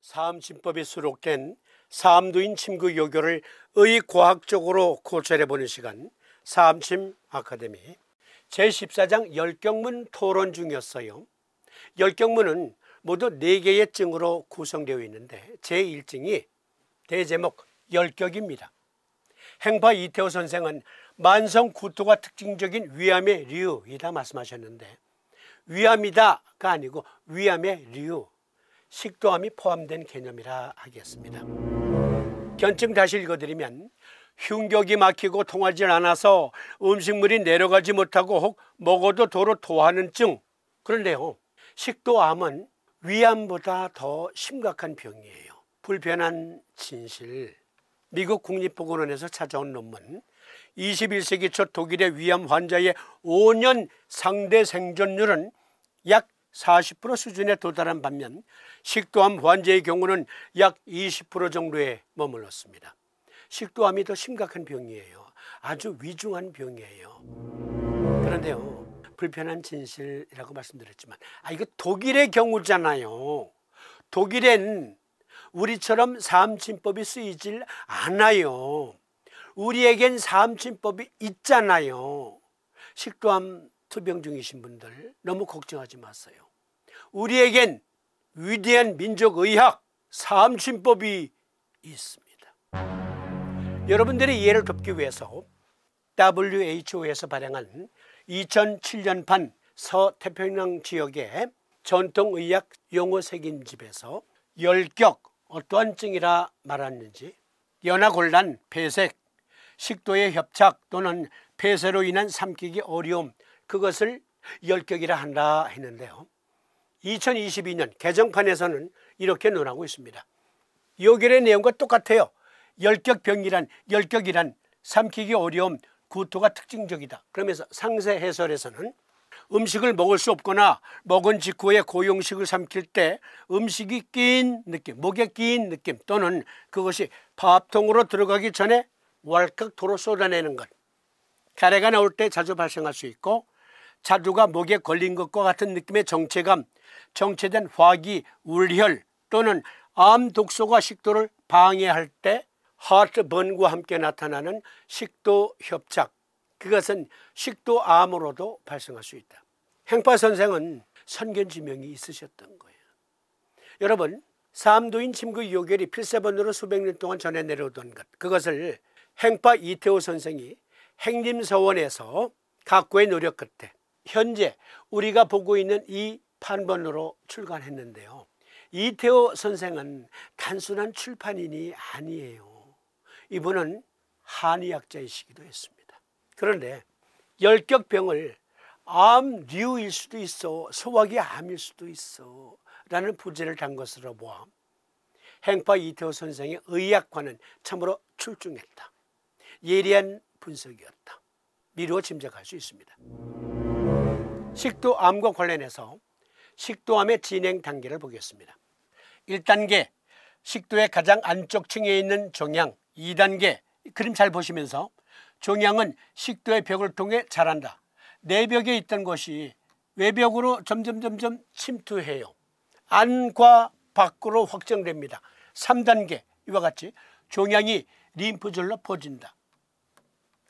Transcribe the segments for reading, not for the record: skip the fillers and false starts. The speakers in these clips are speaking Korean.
사암진법이 수록된 사암도인 침구 요교를 의과학적으로 고찰해보는 시간, 사암침 아카데미 제14장 열경문 토론 중이었어요. 열경문은 모두 4개의 증으로 구성되어 있는데 제1증이 대제목 열격입니다. 행파 이태호 선생은 만성구토가 특징적인 위암의 류이다 말씀하셨는데, 위암이다가 아니고 위암의 류, 식도암이 포함된 개념이라 하겠습니다. 견증 다시 읽어드리면, 흉격이 막히고 통하지 않아서 음식물이 내려가지 못하고 혹 먹어도 도로 토하는 증. 그런데요, 식도암은 위암보다 더 심각한 병이에요. 불편한 진실. 미국 국립보건원에서 찾아온 논문, 21세기 초 독일의 위암 환자의 5년 상대 생존율은 약 40% 수준에 도달한 반면 식도암 환자의 경우는 약 20% 정도에 머물렀습니다. 식도암이 더 심각한 병이에요. 아주 위중한 병이에요. 그런데요, 불편한 진실이라고 말씀드렸지만, 이거 독일의 경우잖아요. 독일엔 우리처럼 사암침법이 쓰이질 않아요. 우리에겐 사암침법이 있잖아요. 식도암 투병 중이신 분들 너무 걱정하지 마세요. 우리에겐 위대한 민족의학 사암침법이 있습니다. 여러분들의 이해를 돕기 위해서 WHO에서 발행한 2007년판 서태평양 지역의 전통의학 용어 새김집에서 열격, 어떠한 증이라 말하는지, 연하곤란, 폐색, 식도의 협착 또는 폐쇄로 인한 삼키기 어려움, 그것을 열격이라 한다 했는데요, 2022년 개정판에서는 이렇게 논하고 있습니다. 요결의 내용과 똑같아요. 열격이란 삼키기 어려움, 구토가 특징적이다. 그러면서 상세 해설에서는 음식을 먹을 수 없거나 먹은 직후에 고용식을 삼킬 때 음식이 낀 느낌, 목에 낀 느낌, 또는 그것이 밥통으로 들어가기 전에 왈칵 도로 쏟아내는 것, 가래가 나올 때 자주 발생할 수 있고, 자두가 목에 걸린 것과 같은 느낌의 정체감, 정체된 화기, 울혈 또는 암 독소가 식도를 방해할 때 하트번과 함께 나타나는 식도 협착, 그것은 식도암으로도 발생할 수 있다. 행파 선생은 선견지명이 있으셨던 거예요. 여러분, 사암도인 침구 요결이 필세본으로 수백 년 동안 전해 내려오던 것, 그것을 행파 이태호 선생이 행림서원에서 각고의 노력 끝에 현재 우리가 보고 있는 이 판본으로 출간했는데요, 이태호 선생은 단순한 출판인이 아니에요. 이분은 한의학자이시기도 했습니다. 그런데 열격병을 암류일 수도 있어, 소화기 암일 수도 있어 라는 부제를 단 것으로 보아 행파 이태호 선생의 의학과는 참으로 출중했다. 예리한 분석이었다. 미루어 짐작할 수 있습니다. 식도암과 관련해서 식도암의 진행 단계를 보겠습니다. 1단계, 식도의 가장 안쪽 층에 있는 종양. 2단계, 그림 잘 보시면서 종양은 식도의 벽을 통해 자란다. 내벽에 있던 것이 외벽으로 점점 침투해요. 안과 밖으로 확장됩니다. 3단계, 이와 같이 종양이 림프절로 퍼진다.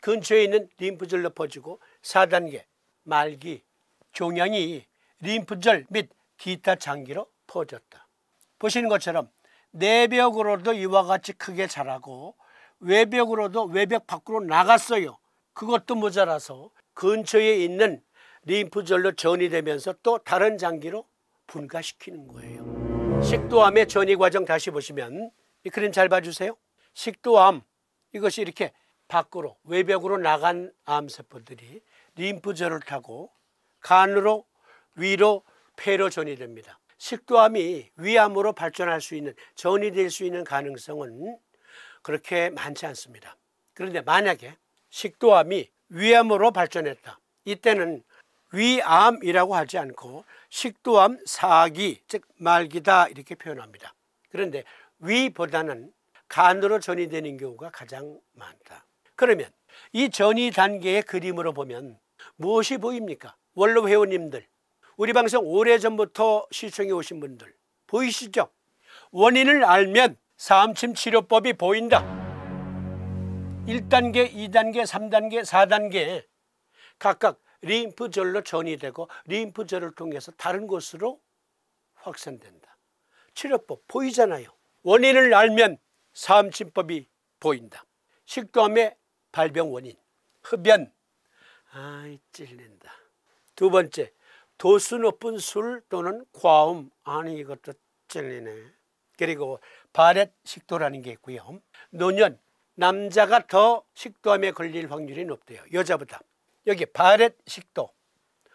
근처에 있는 림프절로 퍼지고, 4단계, 말기, 종양이 림프절 및 기타 장기로 퍼졌다. 보시는 것처럼 내벽으로도 이와 같이 크게 자라고 외벽으로도 외벽 밖으로 나갔어요. 그것도 모자라서 근처에 있는 림프절로 전이되면서 또 다른 장기로 분가시키는 거예요. 식도암의 전이 과정 다시 보시면, 이 그림 잘 봐주세요. 식도암, 이것이 이렇게 밖으로 외벽으로 나간 암세포들이 림프절을 타고 간으로 위로 폐로 전이됩니다. 식도암이 위암으로 발전할 수 있는, 전이될 수 있는 가능성은 그렇게 많지 않습니다. 그런데 만약에 식도암이 위암으로 발전했다, 이때는 위암이라고 하지 않고 식도암 사기, 즉 말기다 이렇게 표현합니다. 그런데 위보다는 간으로 전이되는 경우가 가장 많다. 그러면 이 전이 단계의 그림으로 보면 무엇이 보입니까? 원로 회원님들, 우리 방송 오래전부터 시청해 오신 분들 보이시죠? 원인을 알면 사암침 치료법이 보인다. 1단계, 2단계, 3단계, 4단계 각각 림프절로 전이되고 림프절을 통해서 다른 곳으로 확산된다. 치료법 보이잖아요. 원인을 알면 사암침법이 보인다. 식도암의 발병 원인, 흡연, 아이 찔린다. 두 번째, 도수 높은 술 또는 과음, 아니 이것도 찔리네. 그리고 바렛 식도라는 게 있고요. 노년, 남자가 더 식도암에 걸릴 확률이 높대요, 여자보다. 여기 바렛 식도,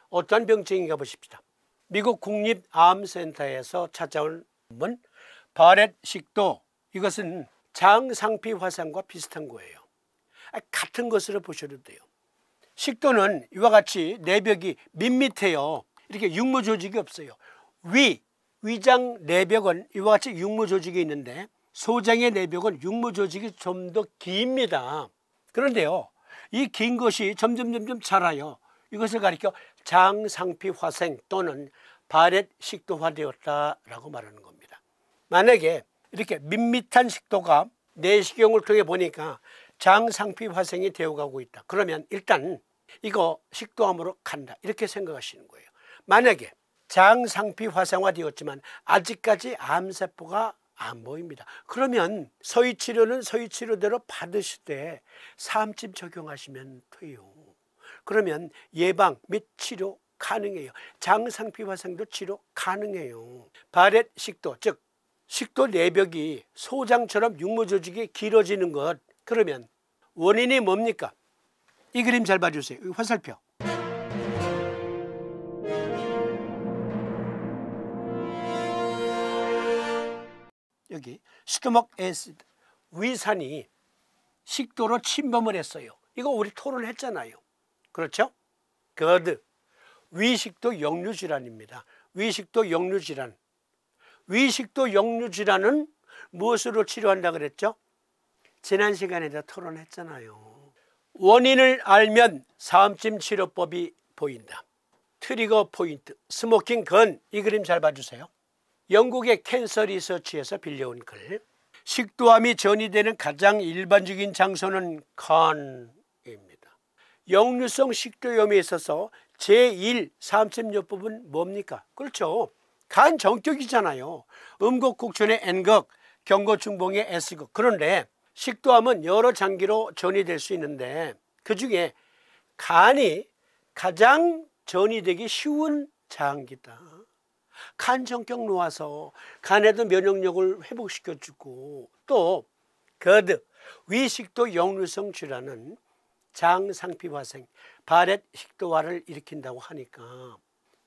어떤 병증인가 보십시다. 미국 국립암센터에서 찾아온 문 바렛 식도, 이것은 장상피 화상과 비슷한 거예요. 같은 것으로 보셔도 돼요. 식도는 이와 같이 내벽이 밋밋해요. 이렇게 육모 조직이 없어요. 위장 내벽은 이와 같이 육모 조직이 있는데 소장의 내벽은 육모 조직이 좀 더 깁니다. 그런데요, 이 긴 것이 점점 자라요. 이것을 가리켜 장상피 화생 또는 바렛 식도화되었다라고 말하는 겁니다. 만약에 이렇게 밋밋한 식도가 내시경을 통해 보니까 장상피 화생이 되어가고 있다. 그러면 일단 이거 식도암으로 간다, 이렇게 생각하시는 거예요. 만약에 장상피 화상화되었지만 아직까지 암세포가 안 보입니다. 그러면 서희치료는 서희치료대로 받으실 때 사암침 적용하시면 돼요. 그러면 예방 및 치료 가능해요. 장상피 화상도 치료 가능해요. 바렛 식도, 즉 식도 내벽이 소장처럼 육모 조직이 길어지는 것, 그러면 원인이 뭡니까? 이 그림 잘 봐주세요. 이 화살표. 여기 스토먹 애시드, 위산이 식도로 침범을 했어요. 이거 우리 토론했잖아요. 그렇죠? GERD, 위식도 역류질환입니다. 위식도 역류질환. 위식도 역류질환은 무엇으로 치료한다 그랬죠? 지난 시간에도 토론했잖아요. 원인을 알면 사암침 치료법이 보인다. 트리거 포인트, 스모킹 건, 이 그림 잘 봐주세요. 영국의 캔서 리서치에서 빌려온 글. 식도암이 전이되는 가장 일반적인 장소는 간입니다. 역류성 식도염에 있어서 제1 사암침요법은 뭡니까? 그렇죠, 간 정격이잖아요. 음곡곡촌의 N극, 경고중봉의 S극. 그런데 식도암은 여러 장기로 전이될 수 있는데 그 중에 간이 가장 전이되기 쉬운 장기다. 간 정격 놓아서 간에도 면역력을 회복시켜주고, 또 GERD, 위식도 역류성 질환은 장상피 화생, 바렛 식도화를 일으킨다고 하니까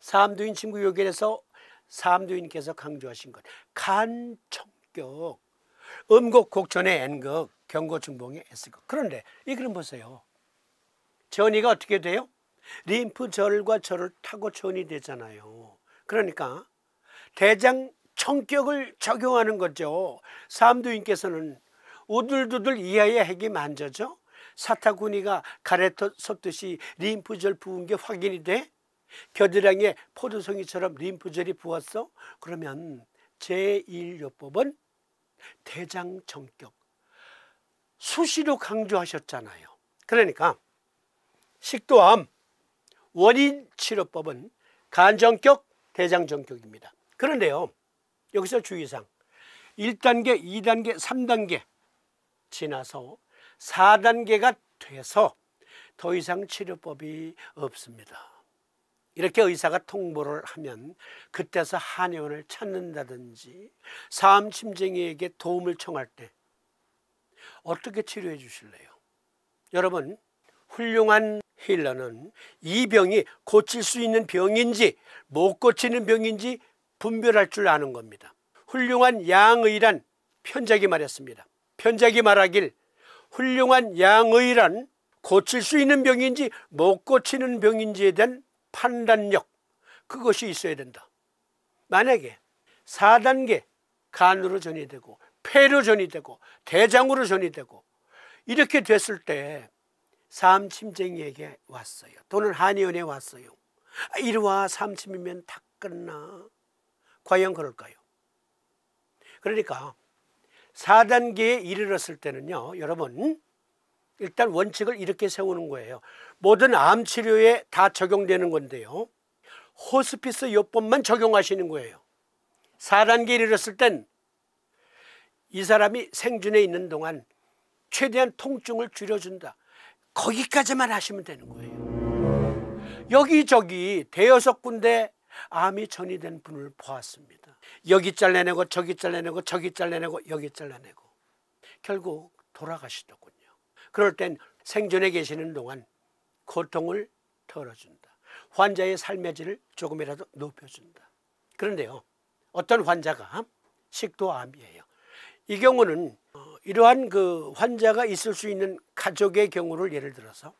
사암도인 친구 요견에서 사암도인께서 강조하신 것, 간 정격, 음곡곡천의 N극, 경고중봉의 S극. 그런데 이 그림 보세요. 전이가 어떻게 돼요? 림프절과 절을 타고 전이 되잖아요. 그러니까 대장 청격을 적용하는 거죠. 사암도인께서는 우들두들 이하의 핵이 만져져 사타구니가 가래 섰듯이 림프절 부은 게 확인이 돼? 겨드랑이에 포도송이처럼 림프절이 부었어? 그러면 제1요법은 대장 청격, 수시로 강조하셨잖아요. 그러니까 식도암 원인 치료법은 간정격, 대장정격입니다. 그런데요, 여기서 주의사항, 1단계, 2단계, 3단계 지나서 4단계가 돼서 더 이상 치료법이 없습니다. 이렇게 의사가 통보를 하면 그때서 한의원을 찾는다든지 사암침쟁이에게 도움을 청할 때 어떻게 치료해 주실래요? 여러분, 훌륭한 힐러는 이 병이 고칠 수 있는 병인지 못 고치는 병인지 분별할 줄 아는 겁니다. 훌륭한 양의란 편작이 말했습니다. 편작이 말하길 훌륭한 양의란 고칠 수 있는 병인지 못 고치는 병인지에 대한 판단력, 그것이 있어야 된다. 만약에 4단계 간으로 전이되고 폐로 전이되고 대장으로 전이되고 이렇게 됐을 때 사암침쟁이에게 왔어요. 또는 한의원에 왔어요. 이리와 사암침이면 다 끝나. 과연 그럴까요? 그러니까 4단계에 이르렀을 때는요, 여러분 일단 원칙을 이렇게 세우는 거예요. 모든 암 치료에 다 적용되는 건데요, 호스피스 요법만 적용하시는 거예요. 4단계에 이르렀을 땐 이 사람이 생존해 있는 동안 최대한 통증을 줄여준다, 거기까지만 하시면 되는 거예요. 여기저기 대여섯 군데 암이 전이된 분을 보았습니다. 여기 잘라내고 저기 잘라내고 저기 잘라내고 여기 잘라내고 결국 돌아가시더군요. 그럴 땐 생존해 계시는 동안 고통을 덜어준다, 환자의 삶의 질을 조금이라도 높여준다. 그런데요, 어떤 환자가 식도암이에요. 이 경우는 이러한 그 환자가 있을 수 있는 가족의 경우를 예를 들어서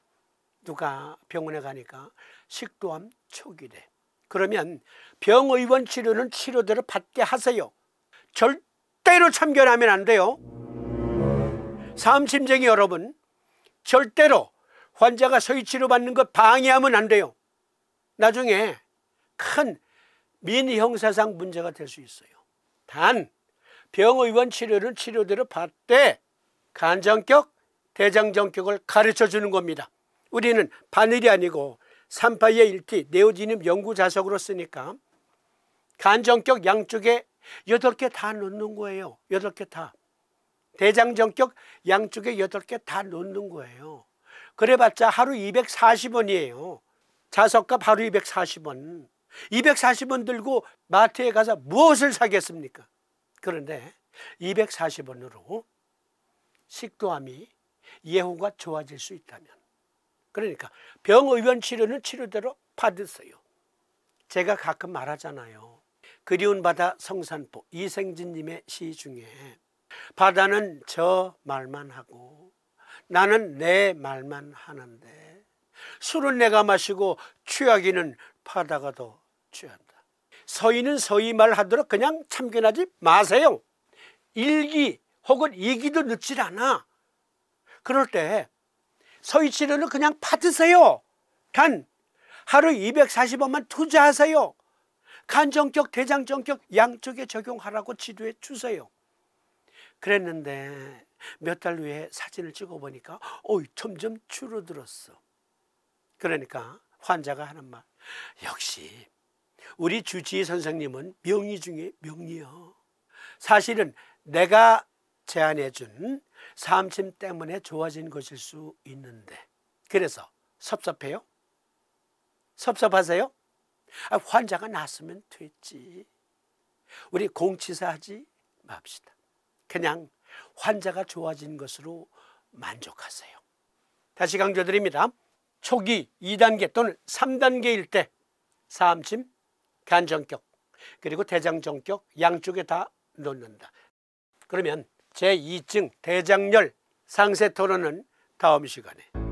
누가 병원에 가니까 식도암 초기래. 그러면 병의원 치료는 치료대로 받게 하세요. 절대로 참견하면 안 돼요. 사암심쟁이 여러분, 절대로 환자가 서희 치료받는 것 방해하면 안 돼요. 나중에 큰 민형사상 문제가 될 수 있어요. 단 병의원 치료는 치료대로 받되 간전격, 대장전격을 가르쳐주는 겁니다. 우리는 바늘이 아니고 3파이의 1T 네오지늄 연구 자석으로 쓰니까 간전격 양쪽에 8개 다 놓는 거예요. 8개 다. 대장전격 양쪽에 8개 다 놓는 거예요. 그래봤자 하루 240원이에요. 자석값 하루 240원. 240원 들고 마트에 가서 무엇을 사겠습니까? 그런데 240원으로 식도암이 예후가 좋아질 수 있다면, 그러니까 병의원 치료는 치료대로 받으세요. 제가 가끔 말하잖아요. 그리운 바다 성산포 이생진님의 시 중에 바다는 저 말만 하고 나는 내 말만 하는데 술은 내가 마시고 취하기는 바다가 더 취한다. 서희는 서희 말 하도록 그냥 참견하지 마세요. 1기 혹은 2기도 늦질 않아. 그럴 때 서희 치료는 그냥 받으세요. 단 하루 240원만 투자하세요. 간전격, 대장전격 양쪽에 적용하라고 지도해 주세요. 그랬는데 몇 달 후에 사진을 찍어보니까 점점 줄어들었어. 그러니까 환자가 하는 말, 역시 우리 주치의 선생님은 명의 중에 명의야. 사실은 내가 제안해준 사암침 때문에 좋아진 것일 수 있는데, 그래서 섭섭해요? 섭섭하세요? 환자가 낫으면 됐지. 우리 공치사 하지 맙시다. 그냥 환자가 좋아진 것으로 만족하세요. 다시 강조드립니다. 초기 2단계 또는 3단계일 때 사암침, 간전격, 그리고 대장전격 양쪽에 다 놓는다. 그러면 제2층 대장열 상세 토론은 다음 시간에.